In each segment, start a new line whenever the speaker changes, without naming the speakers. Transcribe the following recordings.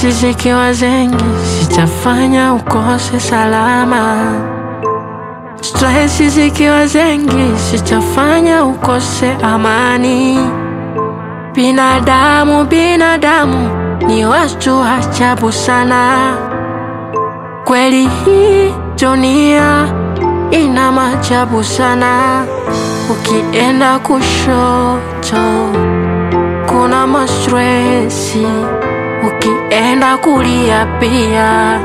Stress zikiwa zengi zitafanya ukose salama. Stress zikiwa zengi zitafanya ukose amani. Binadamu ni watu ajabu sana. Kweli hii dunia ina maajabu sana. Ukienda kushoto kuna mastresi, ukienda kulia pia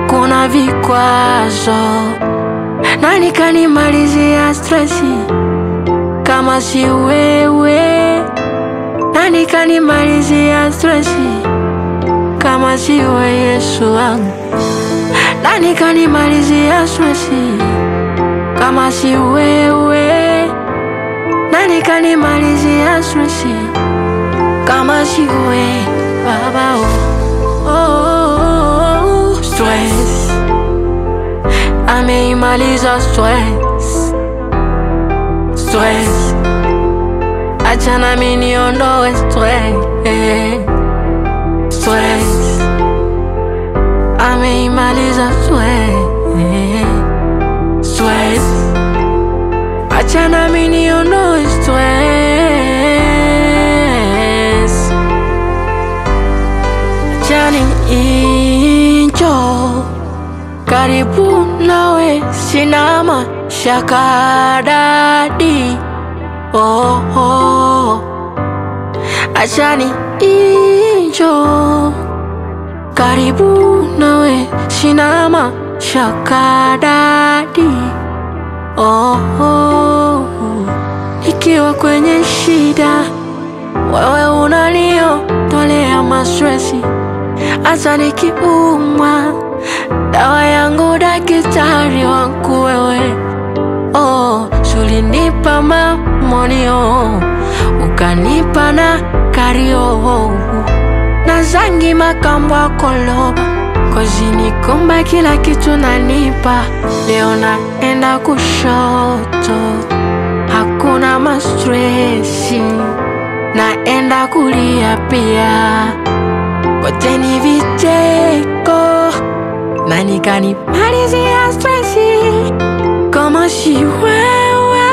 kuna vikwazo. Nani kanimalizia stresi kama si wewe? Nani kanimalizia stresi kama si wewe Yesu wangu? Nani kanimalizia stresi kama si wewe? Nani kanimalizia stresi kama si wewe Baba? Stress ameimaliza stress. Stress acha na mimi niondoe stress. Stress ameimaliza stress. Stress acha na mimi niondoe stress. Jani injo karibu nawe sina mashaka dadi. Achani injo karibu nawe sina mashaka dadi. Ikiwa kwenye shida wewe unaniondolea mastresi. Hata nikiumwa dawa yangu daktari wangu wewe. Ulinipa mamonio ukanipa na kario na zangi makamba koloba. Kozini kumba kila kitu nanipa. Leo naenda kushoto hakuna mastresi, naenda kulia pia kote ni vicheko. Nani kanimalizia stresi kama si wewe?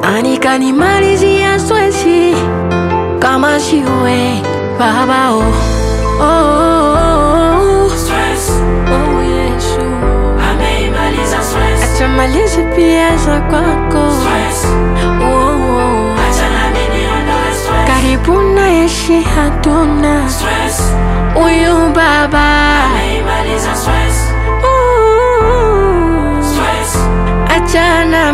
Nani kanimalizia stresi kama si wewe Baba?
Stress
Yesu
ameimaliza stress.
acha malize pia za kwako.
Stress acha na mimi niondoe stress.
Karibu na yeshi hatuna
Stress
uyu Baba
ameimaliza stress. Stress
acha na